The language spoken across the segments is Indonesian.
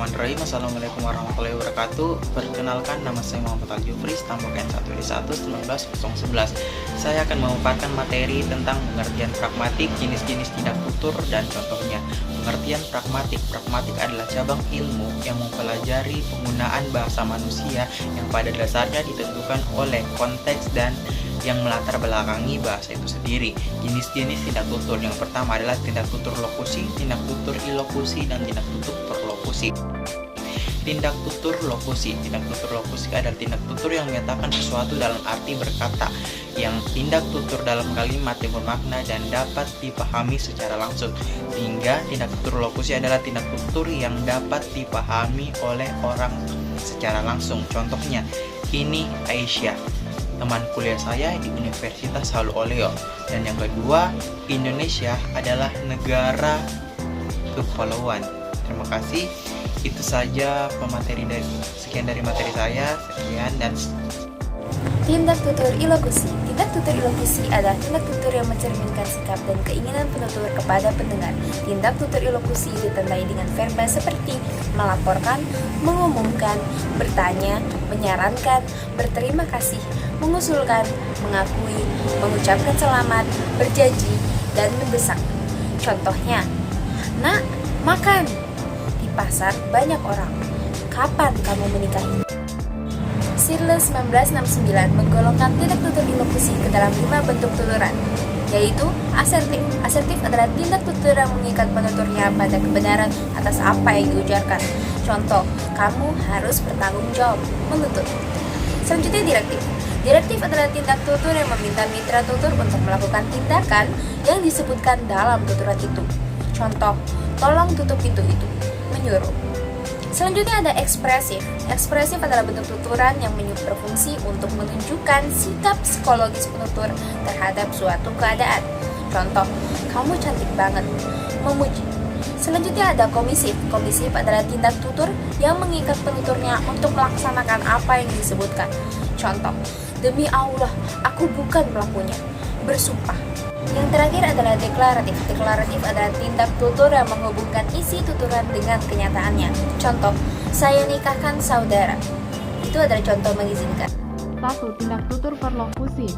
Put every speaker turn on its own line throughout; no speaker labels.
Bismillahirrahmanirrahim. Assalamualaikum warahmatullahi wabarakatuh. Perkenalkan, nama saya Muhammad Al-Jufri, stambok N1D1-1911. Saya akan memaparkan materi tentang pengertian pragmatik, jenis-jenis tindak tutur, dan contohnya. Pengertian pragmatik. Pragmatik adalah cabang ilmu yang mempelajari penggunaan bahasa manusia yang pada dasarnya ditentukan oleh konteks dan yang melatar belakangi bahasa itu sendiri. Jenis-jenis tindak tutur yang pertama adalah tindak tutur lokusi, tindak tutur ilokusi, dan tindak tutur perlokusi. Tindak tutur lokusi. Tindak tutur lokusi adalah tindak tutur yang menyatakan sesuatu dalam arti berkata, yang tindak tutur dalam kalimat yang bermakna dan dapat dipahami secara langsung. Sehingga tindak tutur lokusi adalah tindak tutur yang dapat dipahami oleh orang secara langsung. Contohnya, ini Aisyah, teman kuliah saya di Universitas Halu Oleo. Dan yang kedua, Indonesia adalah negara kepulauan. Terima kasih. Itu saja sekian dari materi saya. Sekian dan
tindak tutur ilokusi. Tindak tutur ilokusi adalah tindak tutur yang mencerminkan sikap dan keinginan penutur kepada pendengar. Tindak tutur ilokusi ditandai dengan verba seperti melaporkan, mengumumkan, bertanya, menyarankan, berterima kasih, mengusulkan, mengakui, mengucapkan selamat, berjanji, dan mendesak. Contohnya, "Nak, makan." Di pasar banyak orang. "Kapan kamu menikahi?" Searle 1969 menggolongkan tindak tutur ilokusi ke dalam 5 bentuk tuturan, yaitu asertif. Asertif adalah tindak tutur yang mengikat penuturnya pada kebenaran atas apa yang diujarkan. Contoh, kamu harus bertanggung jawab, menuntut. Selanjutnya direktif. Direktif adalah tindak tutur yang meminta mitra tutur untuk melakukan tindakan yang disebutkan dalam tuturan itu. Contoh, tolong tutup pintu itu, menyuruh. Selanjutnya ada ekspresif. Ekspresif adalah bentuk tuturan yang berfungsi untuk menunjukkan sikap psikologis penutur terhadap suatu keadaan. Contoh, kamu cantik banget, memuji. Selanjutnya ada komisif. Komisif adalah tindak tutur yang mengikat penuturnya untuk melaksanakan apa yang disebutkan. Contoh, demi Allah, aku bukan pelakunya, bersumpah. Yang terakhir adalah deklaratif. Deklaratif adalah tindak tutur yang menghubungkan isi tuturan dengan kenyataannya. Contoh, saya nikahkan saudara. Itu adalah contoh mengizinkan.
1. Tindak tutur perlokusi.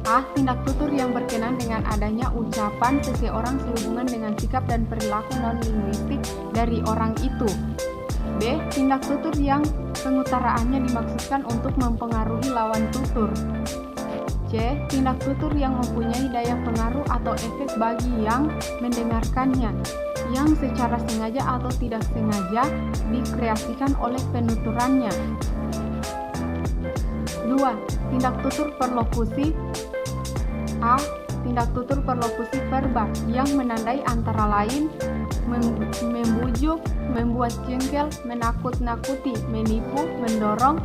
A. Tindak tutur yang berkenaan dengan adanya ucapan seseorang sehubungan dengan sikap dan perilaku non-linguistik dari orang itu. B. Tindak tutur yang pengutaraannya dimaksudkan untuk mempengaruhi lawan tutur. C. Tindak tutur yang mempunyai daya pengaruh atau efek bagi yang mendengarkannya, yang secara sengaja atau tidak sengaja dikreasikan oleh penuturannya. 2. Tindak tutur perlokusi. A. Tindak tutur perlokusi verba yang menandai antara lain membujuk, membuat jengkel, menakut-nakuti, menipu, mendorong,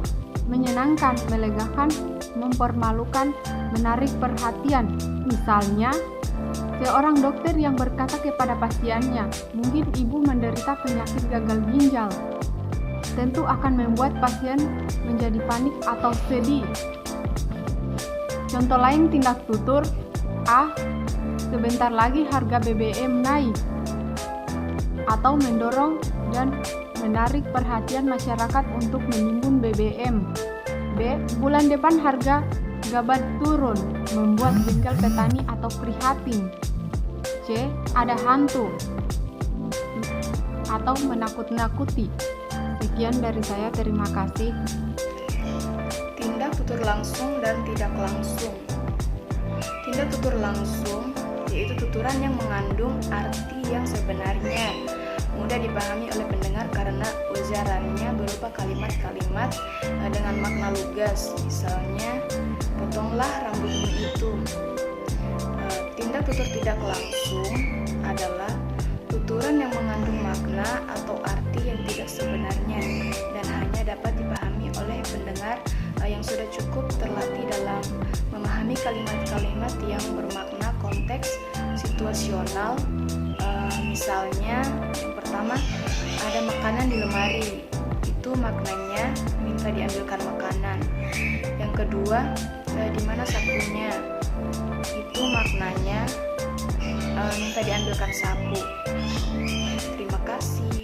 menyenangkan, melegakan, mempermalukan, menarik perhatian. Misalnya, seorang dokter yang berkata kepada pasiennya, mungkin ibu menderita penyakit gagal ginjal. Tentu akan membuat pasien menjadi panik atau sedih. Contoh lain tindak tutur. A. Sebentar lagi harga BBM naik. Atau mendorong dan menarik perhatian masyarakat untuk menimbun BBM. B. Bulan depan harga gabah turun, membuat jengkel petani atau prihatin. C. Ada hantu atau menakut-nakuti. Sekian dari saya, terima kasih.
Tindak tutur langsung dan tidak langsung. Tindak tutur langsung yaitu tuturan yang mengandung arti yang sebenarnya, mudah dipahami oleh pendengar karena ujarannya berupa kalimat-kalimat dengan makna lugas. Misalnya, potonglah rambutmu itu. Tindak tutur tidak langsung adalah tuturan yang mengandung makna atau arti yang tidak sebenarnya dan hanya dapat dipahami oleh pendengar yang sudah cukup terlatih dalam memahami kalimat-kalimat yang bermakna konteks situasional. Misalnya, yang pertama, ada makanan di lemari, itu maknanya minta diambilkan makanan. Yang kedua, di mana sapunya, itu maknanya minta diambilkan sapu. Terima kasih.